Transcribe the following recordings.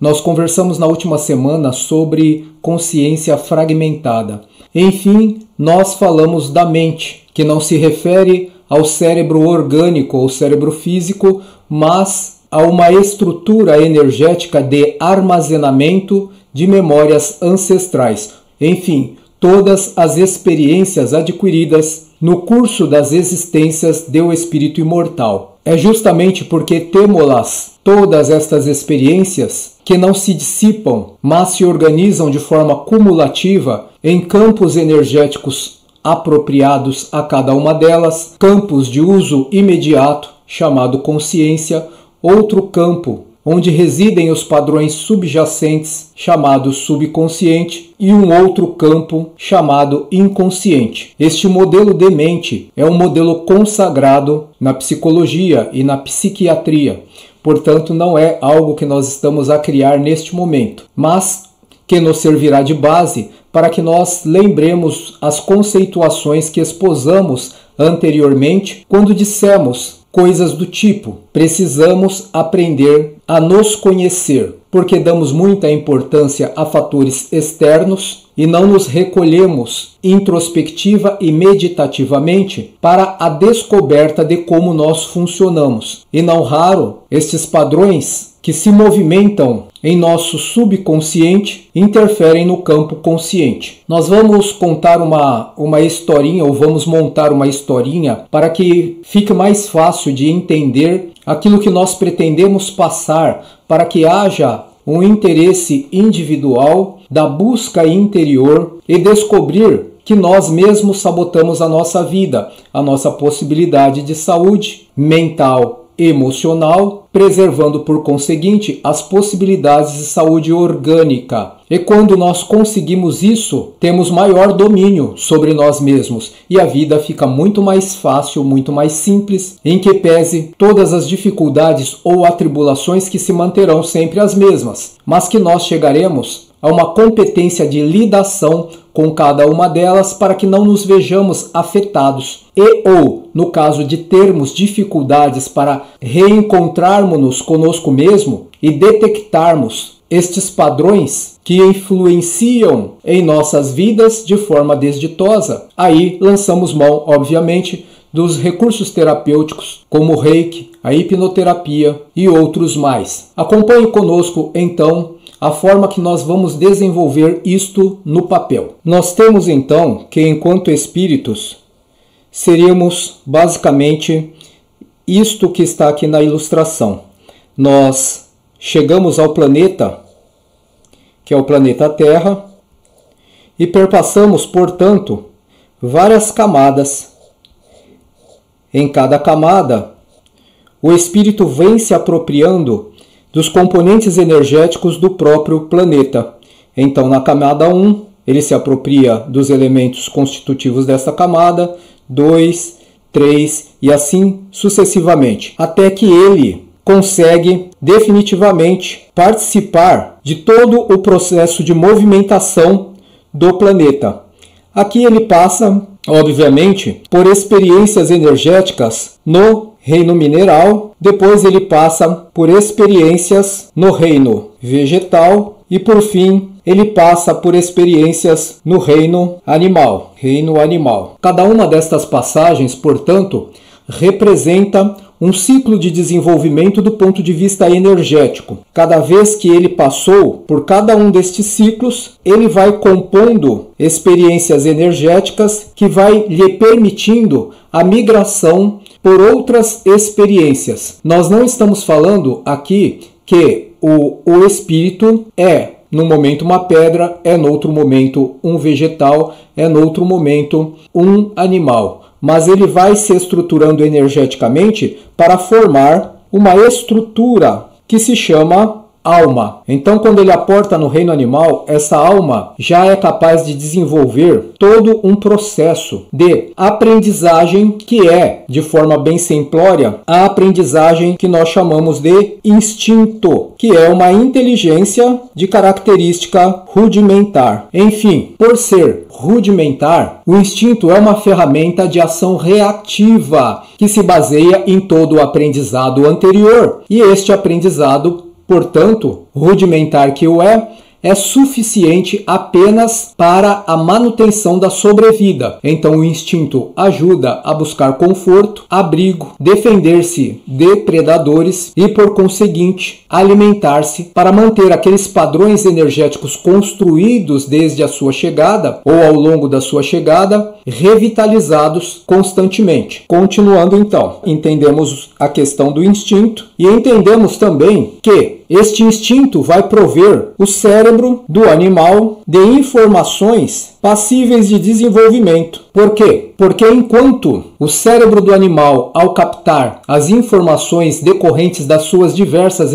Nós conversamos na última semana sobre consciência fragmentada. Enfim, nós falamos da mente, que não se refere ao cérebro orgânico ou cérebro físico, mas a uma estrutura energética de armazenamento de memórias ancestrais. Enfim, todas as experiências adquiridas no curso das existências do espírito imortal. É justamente porque temo-las, todas estas experiências, que não se dissipam, mas se organizam de forma cumulativa em campos energéticos apropriados a cada uma delas, campos de uso imediato, chamado consciência, outro campo onde residem os padrões subjacentes, chamado subconsciente, e um outro campo chamado inconsciente. Este modelo de mente é um modelo consagrado na psicologia e na psiquiatria, portanto não é algo que nós estamos a criar neste momento, mas que nos servirá de base para que nós lembremos as conceituações que esposamos anteriormente quando dissemos coisas do tipo: precisamos aprender a nos conhecer, porque damos muita importância a fatores externos e não nos recolhemos introspectiva e meditativamente para a descoberta de como nós funcionamos. E não raro, estes padrões que se movimentam em nosso subconsciente interferem no campo consciente. Nós vamos contar uma historinha, ou vamos montar uma historinha para que fique mais fácil de entender aquilo que nós pretendemos passar, para que haja um interesse individual da busca interior e descobrir que nós mesmos sabotamos a nossa vida, a nossa possibilidade de saúde mental, emocional, preservando por conseguinte as possibilidades de saúde orgânica. E quando nós conseguimos isso, temos maior domínio sobre nós mesmos e a vida fica muito mais fácil, muito mais simples, em que pese todas as dificuldades ou atribulações que se manterão sempre as mesmas, mas que nós chegaremos a uma competência de lidação com cada uma delas para que não nos vejamos afetados ou, no caso de termos dificuldades para reencontrarmos-nos conosco mesmo e detectarmos estes padrões que influenciam em nossas vidas de forma desditosa, aí lançamos mão, obviamente, dos recursos terapêuticos como o Reiki, a hipnoterapia e outros mais. Acompanhe conosco, então, a forma que nós vamos desenvolver isto no papel. Nós temos então que, enquanto espíritos, seríamos basicamente isto que está aqui na ilustração. Nós chegamos ao planeta, que é o planeta Terra, e perpassamos, portanto, várias camadas. Em cada camada, o espírito vem se apropriando dos componentes energéticos do próprio planeta. Então, na camada 1, ele se apropria dos elementos constitutivos desta camada, 2, 3 e assim sucessivamente, até que ele consegue definitivamente participar de todo o processo de movimentação do planeta. Aqui ele passa, obviamente, por experiências energéticas no reino mineral, depois ele passa por experiências no reino vegetal e, por fim, ele passa por experiências no reino animal. Cada uma destas passagens, portanto, representa um ciclo de desenvolvimento do ponto de vista energético. Cada vez que ele passou por cada um destes ciclos, ele vai compondo experiências energéticas que vai lhe permitindo a migração por outras experiências. Nós não estamos falando aqui que o espírito é, num momento, uma pedra, é no outro momento um vegetal, é no outro momento um animal. Mas ele vai se estruturando energeticamente para formar uma estrutura que se chama alma. Então, quando ele aporta no reino animal, essa alma já é capaz de desenvolver todo um processo de aprendizagem que é, de forma bem simplória, a aprendizagem que nós chamamos de instinto, que é uma inteligência de característica rudimentar. Enfim, por ser rudimentar, o instinto é uma ferramenta de ação reativa que se baseia em todo o aprendizado anterior, e este aprendizado portanto, rudimentar que o é suficiente apenas para a manutenção da sobrevida. Então o instinto ajuda a buscar conforto, abrigo, defender-se de predadores e, por conseguinte, alimentar-se para manter aqueles padrões energéticos construídos desde a sua chegada ou ao longo da sua chegada, revitalizados constantemente. Continuando então, entendemos a questão do instinto e entendemos também que este instinto vai prover o cérebro do animal de informações passíveis de desenvolvimento. Por quê? Porque enquanto o cérebro do animal, ao captar as informações decorrentes das suas diversas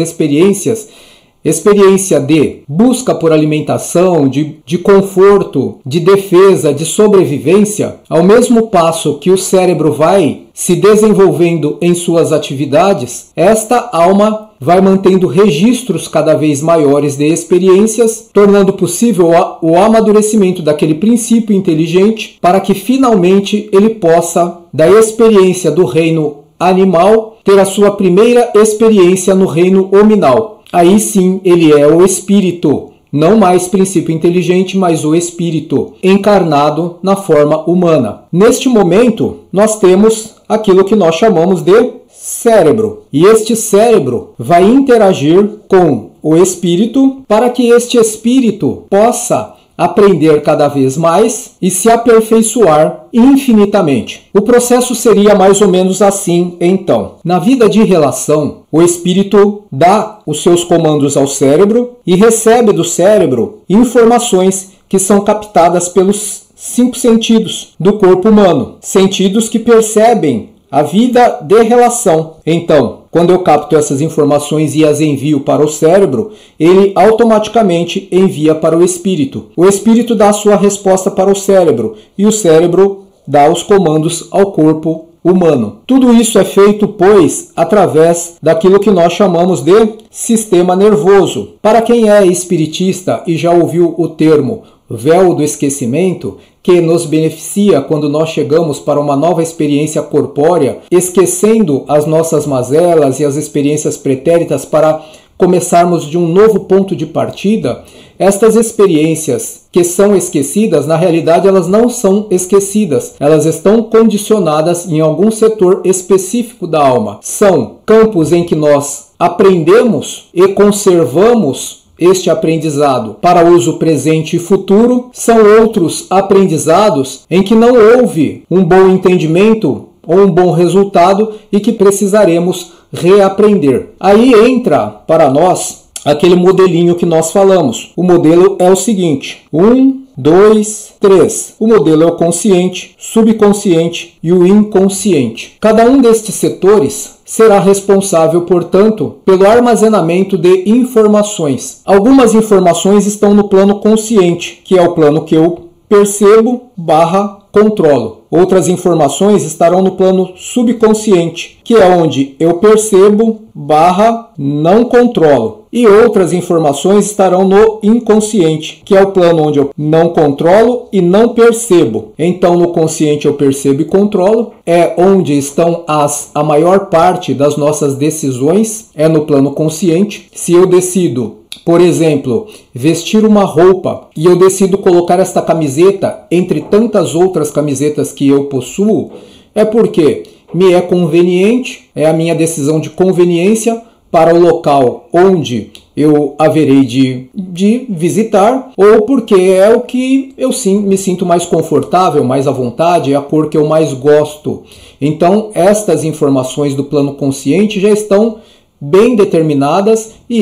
experiência de busca por alimentação, de conforto, de defesa, de sobrevivência, ao mesmo passo que o cérebro vai se desenvolvendo em suas atividades, esta alma vai mantendo registros cada vez maiores de experiências, tornando possível o amadurecimento daquele princípio inteligente para que finalmente ele possa, da experiência do reino animal, ter a sua primeira experiência no reino hominal. Aí sim ele é o espírito, não mais princípio inteligente, mas o espírito encarnado na forma humana. Neste momento, nós temos aquilo que nós chamamos de cérebro. E este cérebro vai interagir com o espírito para que este espírito possa aprender cada vez mais e se aperfeiçoar infinitamente. O processo seria mais ou menos assim, então. Na vida de relação, o espírito dá os seus comandos ao cérebro e recebe do cérebro informações que são captadas pelos 5 sentidos do corpo humano, sentidos que percebem a vida de relação. Então, quando eu capto essas informações e as envio para o cérebro, ele automaticamente envia para o espírito. O espírito dá a sua resposta para o cérebro e o cérebro dá os comandos ao corpo humano. Tudo isso é feito, pois, através daquilo que nós chamamos de sistema nervoso. Para quem é espiritista e já ouviu o termo véu do esquecimento, que nos beneficia quando nós chegamos para uma nova experiência corpórea, esquecendo as nossas mazelas e as experiências pretéritas para começarmos de um novo ponto de partida, estas experiências que são esquecidas, na realidade elas não são esquecidas, elas estão condicionadas em algum setor específico da alma. São campos em que nós aprendemos e conservamos este aprendizado para uso presente e futuro. São outros aprendizados em que não houve um bom entendimento ou um bom resultado e que precisaremos reaprender. Aí entra para nós aquele modelinho que nós falamos. O modelo é o seguinte: 1, 2, 3. O modelo é o consciente, subconsciente e o inconsciente. Cada um destes setores será responsável, portanto, pelo armazenamento de informações. Algumas informações estão no plano consciente, que é o plano que eu percebo / controlo. Outras informações estarão no plano subconsciente, que é onde eu percebo / não controlo. E outras informações estarão no inconsciente, que é o plano onde eu não controlo e não percebo. Então, no consciente eu percebo e controlo. É onde estão a maior parte das nossas decisões, é no plano consciente. Se eu decido, por exemplo, vestir uma roupa e eu decido colocar esta camiseta entre tantas outras camisetas que eu possuo, é porque me é conveniente, é a minha decisão de conveniência para o local onde eu haverei de visitar, ou porque é o que eu sim me sinto mais confortável, mais à vontade, é a cor que eu mais gosto. Então, estas informações do plano consciente já estão bem determinadas e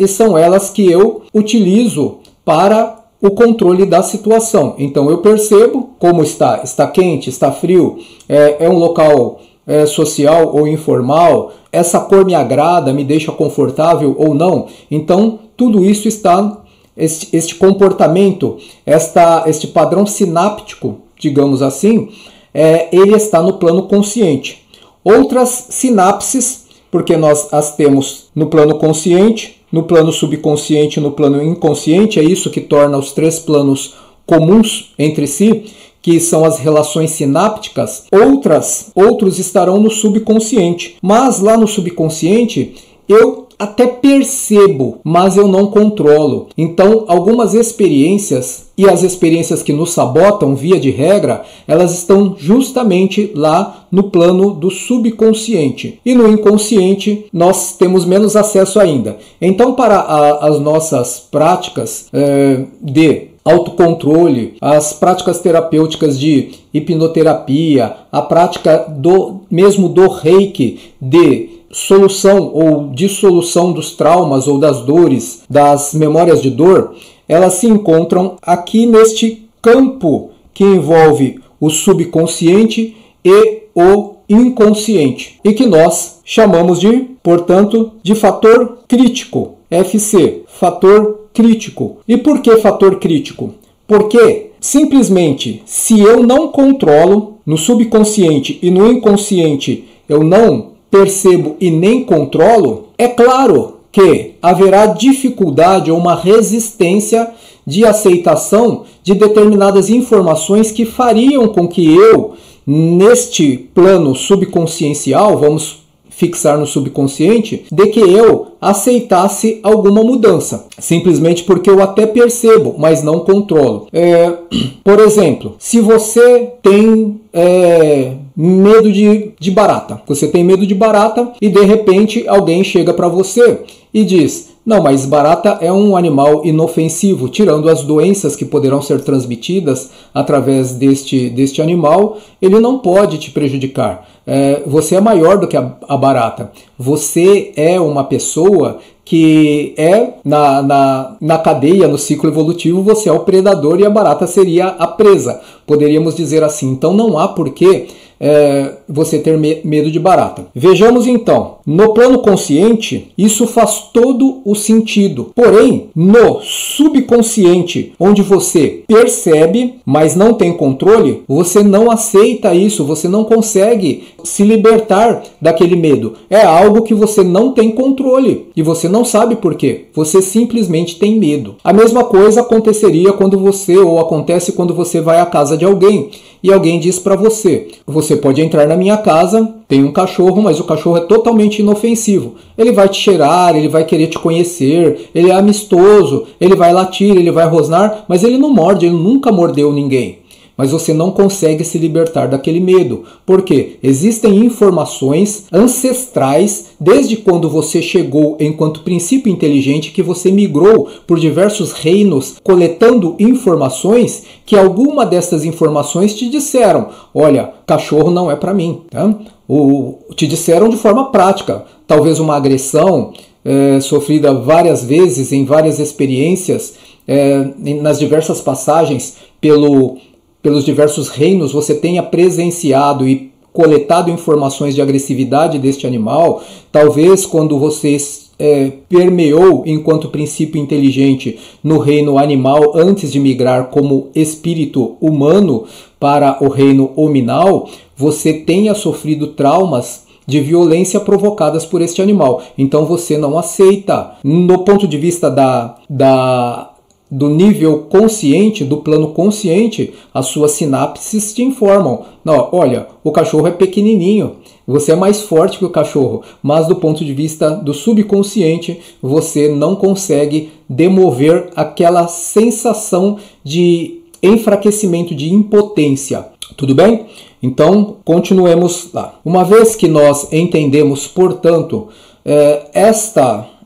são elas que eu utilizo para o controle da situação. Então eu percebo como está quente, está frio, é um local social ou informal, essa cor me agrada, me deixa confortável ou não. Então tudo isso está, este comportamento, este padrão sináptico, digamos assim, ele está no plano consciente. Outras sinapses, porque nós as temos no plano consciente, no plano subconsciente e no plano inconsciente, é isso que torna os 3 planos comuns entre si, que são as relações sinápticas. Outros estarão no subconsciente, mas lá no subconsciente eu até percebo, mas eu não controlo. Então, algumas experiências, e as experiências que nos sabotam, via de regra, elas estão justamente lá no plano do subconsciente. E no inconsciente, nós temos menos acesso ainda. Então, para as nossas práticas de autocontrole, as práticas terapêuticas de hipnoterapia, a prática mesmo do Reiki, de solução ou dissolução dos traumas ou das dores, das memórias de dor, elas se encontram aqui neste campo que envolve o subconsciente e o inconsciente, e que nós chamamos de, portanto, de fator crítico, FC, fator crítico. E por que fator crítico? Porque simplesmente se eu não controlo no subconsciente e no inconsciente, eu não percebo e nem controlo, é claro que haverá dificuldade ou uma resistência de aceitação de determinadas informações que fariam com que eu, neste plano subconsciencial, vamos fixar no subconsciente, de que eu aceitasse alguma mudança, simplesmente porque eu até percebo, mas não controlo. Por exemplo, se você tem medo de barata, você tem medo de barata e de repente alguém chega para você e diz: não, mas barata é um animal inofensivo, tirando as doenças que poderão ser transmitidas através deste animal, ele não pode te prejudicar. Você é maior do que a barata. Você é uma pessoa que é na cadeia, no ciclo evolutivo, você é o predador e a barata seria a presa. Poderíamos dizer assim. Então não há porquê você ter medo de barata. Vejamos então, no plano consciente, isso faz todo o sentido. Porém, no subconsciente, onde você percebe, mas não tem controle, você não aceita isso, você não consegue se libertar daquele medo. É algo que você não tem controle e você não sabe por quê. Você simplesmente tem medo. A mesma coisa aconteceria acontece quando você vai à casa de alguém e alguém diz para você: você pode entrar na minha casa, tem um cachorro, mas o cachorro é totalmente inofensivo. Ele vai te cheirar, ele vai querer te conhecer, ele é amistoso, ele vai latir, ele vai rosnar, mas ele não morde, ele nunca mordeu ninguém. Mas você não consegue se libertar daquele medo, porque existem informações ancestrais, desde quando você chegou enquanto princípio inteligente, que você migrou por diversos reinos, coletando informações, que alguma dessas informações te disseram: olha, cachorro não é para mim, tá? Te disseram de forma prática, talvez uma agressão sofrida várias vezes, em várias experiências, nas diversas passagens pelos diversos reinos, você tenha presenciado e coletado informações de agressividade deste animal. Talvez quando você permeou enquanto princípio inteligente no reino animal antes de migrar como espírito humano para o reino hominal, você tenha sofrido traumas de violência provocadas por este animal. Então você não aceita. No ponto de vista do nível consciente, do plano consciente, as suas sinapses te informam: não, olha, o cachorro é pequenininho, você é mais forte que o cachorro, mas do ponto de vista do subconsciente, você não consegue demover aquela sensação de enfraquecimento, de impotência. Tudo bem? Então, continuemos lá. Uma vez que nós entendemos, portanto,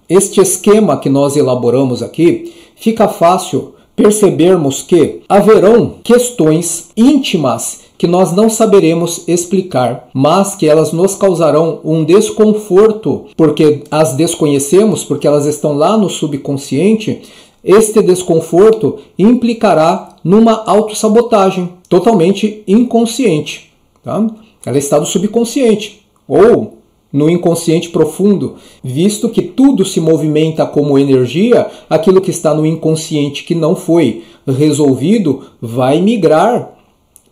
este esquema que nós elaboramos aqui, fica fácil percebermos que haverão questões íntimas que nós não saberemos explicar, mas que elas nos causarão um desconforto, porque as desconhecemos, porque elas estão lá no subconsciente. Este desconforto implicará numa autossabotagem totalmente inconsciente, tá? Ela está no subconsciente ou no inconsciente profundo, visto que tudo se movimenta como energia. Aquilo que está no inconsciente que não foi resolvido vai migrar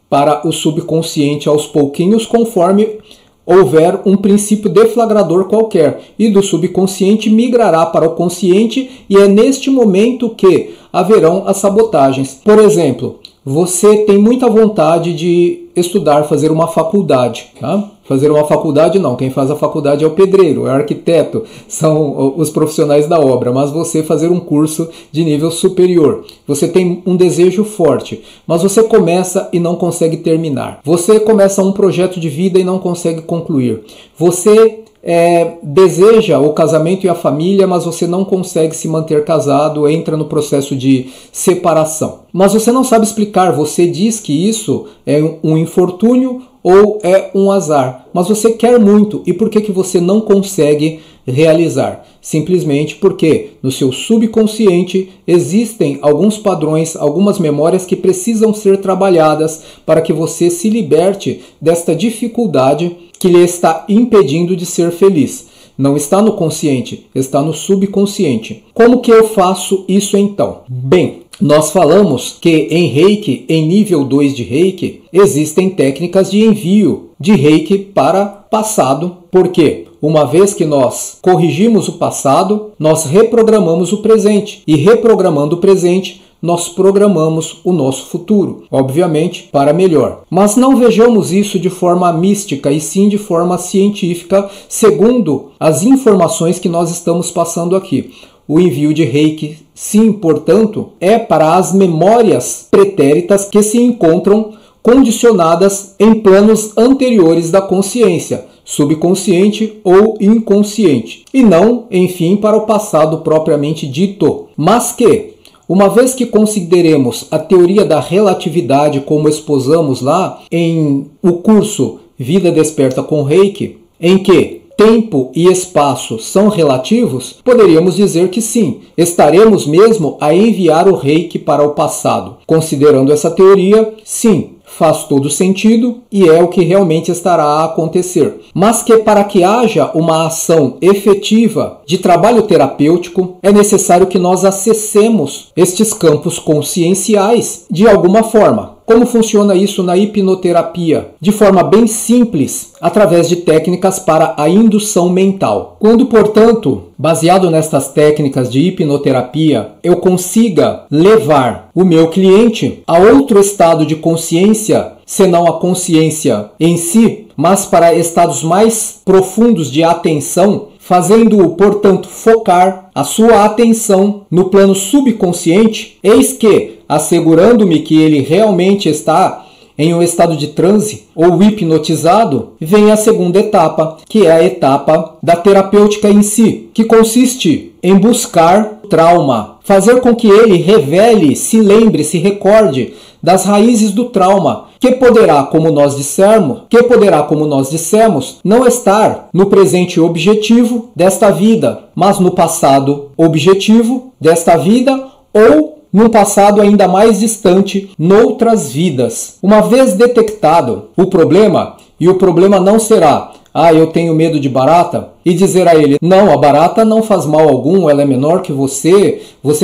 para o subconsciente aos pouquinhos, conforme houver um princípio deflagrador qualquer, e do subconsciente migrará para o consciente, e é neste momento que haverão as sabotagens. Por exemplo, você tem muita vontade de estudar, fazer uma faculdade, tá? Fazer uma faculdade não, quem faz a faculdade é o pedreiro, é o arquiteto, são os profissionais da obra, mas você fazer um curso de nível superior, você tem um desejo forte, mas você começa e não consegue terminar. Você começa um projeto de vida e não consegue concluir. Você deseja o casamento e a família, mas você não consegue se manter casado, entra no processo de separação. Mas você não sabe explicar, você diz que isso é um infortúnio ou é um azar, mas você quer muito. E por que você não consegue realizar? Simplesmente porque no seu subconsciente existem alguns padrões, algumas memórias que precisam ser trabalhadas para que você se liberte desta dificuldade que lhe está impedindo de ser feliz. Não está no consciente, está no subconsciente. Como que eu faço isso então? Bem, nós falamos que em Reiki, em nível 2 de Reiki, existem técnicas de envio de Reiki para passado. Por quê? Uma vez que nós corrigimos o passado, nós reprogramamos o presente. E reprogramando o presente, nós programamos o nosso futuro, obviamente para melhor. Mas não vejamos isso de forma mística, e sim de forma científica, segundo as informações que nós estamos passando aqui. O envio de Reiki, sim, portanto, é para as memórias pretéritas que se encontram condicionadas em planos anteriores da consciência, subconsciente ou inconsciente, e não, enfim, para o passado propriamente dito. Mas que, uma vez que consideremos a teoria da relatividade como exposamos lá em o curso Vida Desperta com Reiki, em que tempo e espaço são relativos, poderíamos dizer que sim, estaremos mesmo a enviar o Reiki para o passado. Considerando essa teoria, sim, faz todo sentido e é o que realmente estará a acontecer. Mas que para que haja uma ação efetiva de trabalho terapêutico, é necessário que nós acessemos estes campos conscienciais de alguma forma. Como funciona isso na hipnoterapia? De forma bem simples, através de técnicas para a indução mental. Quando, portanto, baseado nestas técnicas de hipnoterapia, eu consiga levar o meu cliente a outro estado de consciência, senão a consciência em si, mas para estados mais profundos de atenção, fazendo-o, portanto, focar a sua atenção no plano subconsciente, eis que, assegurando-me que ele realmente está em um estado de transe ou hipnotizado, vem a segunda etapa, que é a etapa da terapêutica em si, que consiste em buscar trauma, fazer com que ele revele, se lembre, se recorde das raízes do trauma, que poderá, como nós dissemos, não estar no presente objetivo desta vida, mas no passado objetivo desta vida ou num passado ainda mais distante, noutras vidas. Uma vez detectado o problema, e o problema não será eu tenho medo de barata, e dizer a ele, não, a barata não faz mal algum, ela é menor que você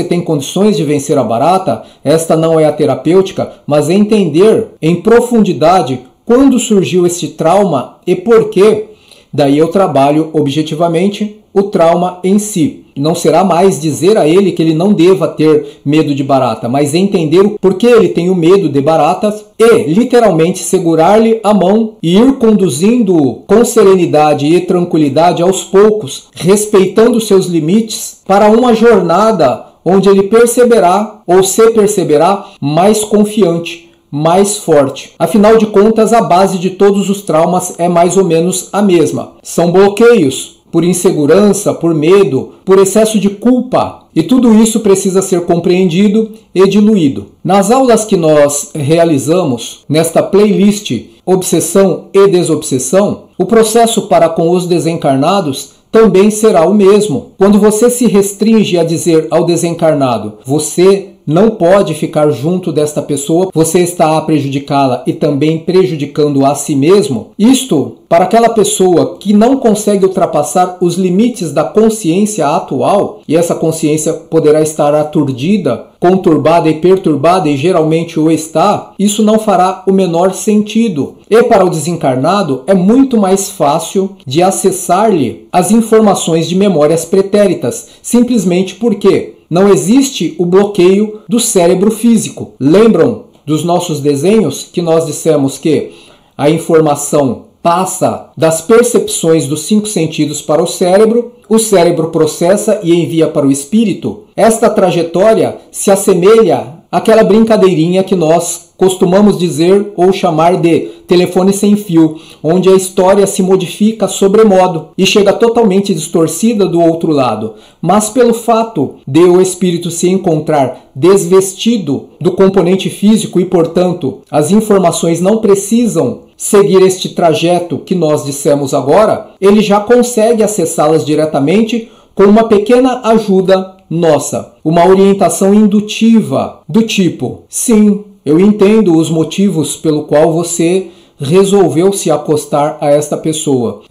tem condições de vencer a barata, esta não é a terapêutica, mas entender em profundidade quando surgiu este trauma e por quê. Daí eu trabalho objetivamente o trauma em si. Não será mais dizer a ele que ele não deva ter medo de barata, mas entender o porquê ele tem o medo de baratas e literalmente segurar-lhe a mão e ir conduzindo-o com serenidade e tranquilidade aos poucos, respeitando seus limites para uma jornada onde ele perceberá ou se perceberá mais confiante, mais forte. Afinal de contas, a base de todos os traumas é mais ou menos a mesma. São bloqueios por insegurança, por medo, por excesso de culpa. E tudo isso precisa ser compreendido e diluído. Nas aulas que nós realizamos, nesta playlist Obsessão e Desobsessão, o processo para com os desencarnados também será o mesmo. Quando você se restringe a dizer ao desencarnado, você não pode ficar junto desta pessoa, você está a prejudicá-la e também prejudicando a si mesmo. Isto, para aquela pessoa que não consegue ultrapassar os limites da consciência atual, e essa consciência poderá estar aturdida, conturbada e perturbada, e geralmente o está, isso não fará o menor sentido. E para o desencarnado é muito mais fácil de acessar-lhe as informações de memórias pretéritas, simplesmente porque não existe o bloqueio do cérebro físico. Lembram dos nossos desenhos, que nós dissemos que a informação passa das percepções dos 5 sentidos para o cérebro processa e envia para o espírito, esta trajetória se assemelha àquela brincadeirinha que nós costumamos dizer ou chamar de telefone sem fio, onde a história se modifica sobremodo e chega totalmente distorcida do outro lado. Mas pelo fato de o espírito se encontrar desvestido do componente físico e, portanto, as informações não precisam seguir este trajeto que nós dissemos agora, ele já consegue acessá-las diretamente com uma pequena ajuda nossa, uma orientação indutiva do tipo: sim, eu entendo os motivos pelo qual você resolveu se acostar a esta pessoa.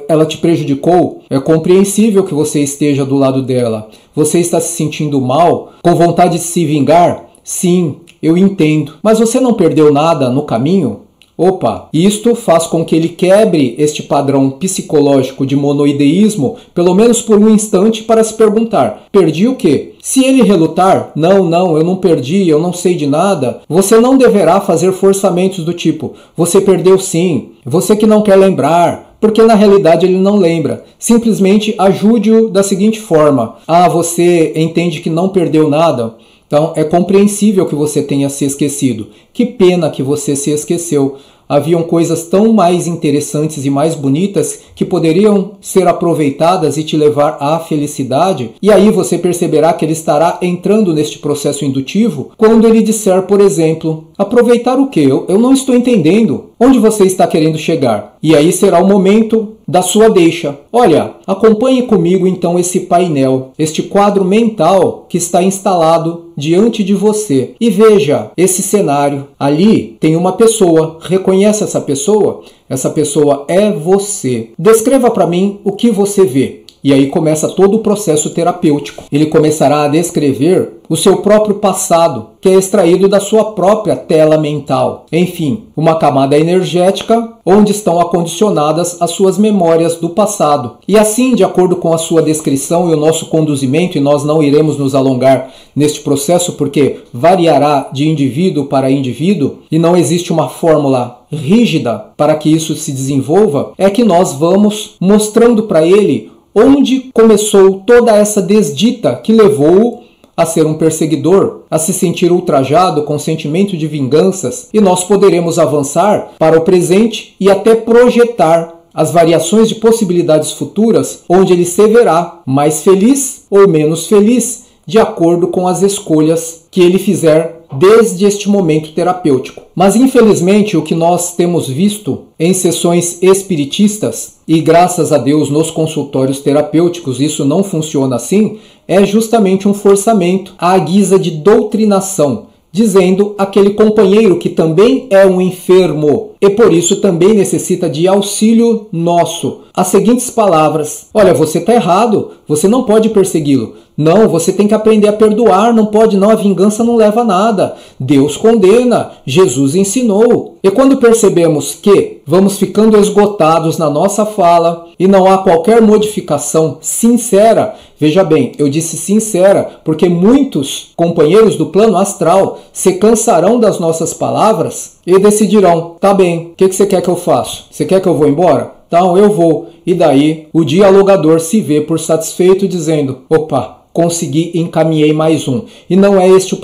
Ela te prejudicou? É compreensível que você esteja do lado dela. Você está se sentindo mal, com vontade de se vingar? Sim, eu entendo. Mas você não perdeu nada no caminho? Opa, isto faz com que ele quebre este padrão psicológico de monoideísmo, pelo menos por um instante, para se perguntar: perdi o quê? Se ele relutar, não, eu não perdi, eu não sei de nada, você não deverá fazer forçamentos do tipo: você perdeu sim, você que não quer lembrar, porque na realidade ele não lembra. Simplesmente ajude-o da seguinte forma: você entende que não perdeu nada? Então, é compreensível que você tenha se esquecido. Que pena que você se esqueceu. Haviam coisas tão mais interessantes e mais bonitas que poderiam ser aproveitadas e te levar à felicidade. E aí você perceberá que ele estará entrando neste processo indutivo quando ele disser, por exemplo: aproveitar o quê? Eu não estou entendendo. Onde você está querendo chegar? E aí será o momento da sua deixa. Olha, acompanhe comigo então esse painel, este quadro mental que está instalado diante de você. E veja esse cenário. Ali tem uma pessoa. Reconhece essa pessoa? Essa pessoa é você. Descreva para mim o que você vê. E aí começa todo o processo terapêutico. Ele começará a descrever o seu próprio passado, que é extraído da sua própria tela mental. Enfim, uma camada energética onde estão acondicionadas as suas memórias do passado. E assim, de acordo com a sua descrição e o nosso conduzimento, e nós não iremos nos alongar neste processo porque variará de indivíduo para indivíduo e não existe uma fórmula rígida para que isso se desenvolva, é que nós vamos mostrando para ele onde começou toda essa desdita que levou-o a ser um perseguidor, a se sentir ultrajado com sentimento de vinganças, e nós poderemos avançar para o presente e até projetar as variações de possibilidades futuras, onde ele se verá mais feliz ou menos feliz, de acordo com as escolhas que ele fizer desde este momento terapêutico. Mas infelizmente o que nós temos visto em sessões espiritistas, e graças a Deus nos consultórios terapêuticos isso não funciona assim, é justamente um forçamento à guisa de doutrinação, dizendo aquele companheiro que também é um enfermo e por isso também necessita de auxílio nosso. As seguintes palavras: olha, você está errado, você não pode persegui-lo. Não, você tem que aprender a perdoar, não pode não, a vingança não leva a nada. Deus condena, Jesus ensinou. E quando percebemos que vamos ficando esgotados na nossa fala e não há qualquer modificação sincera, veja bem, eu disse sincera porque muitos companheiros do plano astral se cansarão das nossas palavras e decidirão: tá bem, o que você quer que eu faça? Você quer que eu vou embora? Então eu vou. E daí o dialogador se vê por satisfeito dizendo: opa, consegui, encaminhei mais um. E não é este o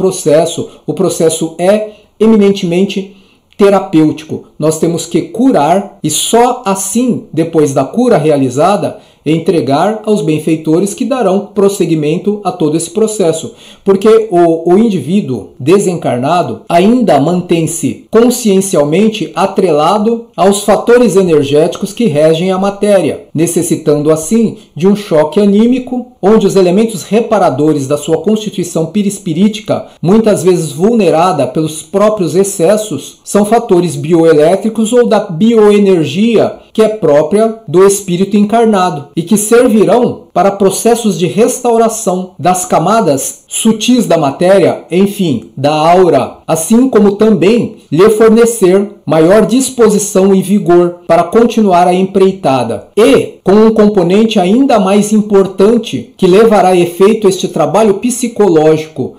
processo é eminentemente terapêutico. Nós temos que curar e só assim, depois da cura realizada, entregar aos benfeitores que darão prosseguimento a todo esse processo. Porque o indivíduo desencarnado ainda mantém-se consciencialmente atrelado aos fatores energéticos que regem a matéria, necessitando assim de um choque anímico, onde os elementos reparadores da sua constituição perispirítica, muitas vezes vulnerada pelos próprios excessos, são fatores bioelétricos ou da bioenergia que é própria do espírito encarnado e que servirão para processos de restauração das camadas sutis da matéria, enfim, da aura, assim como também lhe fornecer maior disposição e vigor para continuar a empreitada. E, com um componente ainda mais importante que levará a efeito este trabalho psicológico,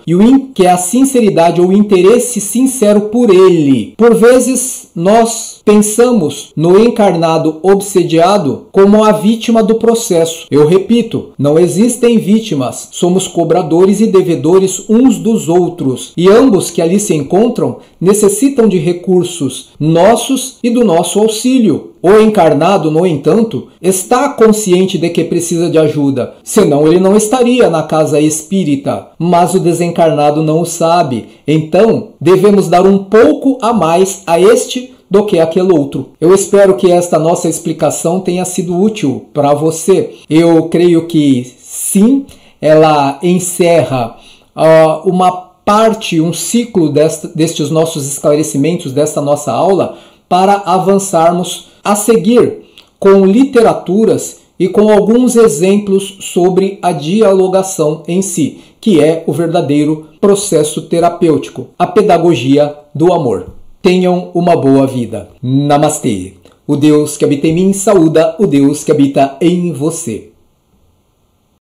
que é a sinceridade ou interesse sincero por ele. Por vezes, nós pensamos no encarnado obsediado como a vítima do processo. Eu repito, não existem vítimas, somos cobradores e devedores uns dos outros, e ambos que ali se encontram necessitam de recursos nossos e do nosso auxílio. O encarnado, no entanto, está consciente de que precisa de ajuda, senão ele não estaria na casa espírita, mas o desencarnado não o sabe. Então, devemos dar um pouco a mais a este do que aquele outro. Eu espero que esta nossa explicação tenha sido útil para você. Eu creio que sim, ela encerra uma parte, um ciclo destes nossos esclarecimentos, desta nossa aula, para avançarmos a seguir com literaturas e com alguns exemplos sobre a dialogação em si, que é o verdadeiro processo terapêutico, a pedagogia do amor. Tenham uma boa vida. Namastê. O Deus que habita em mim saúda o Deus que habita em você.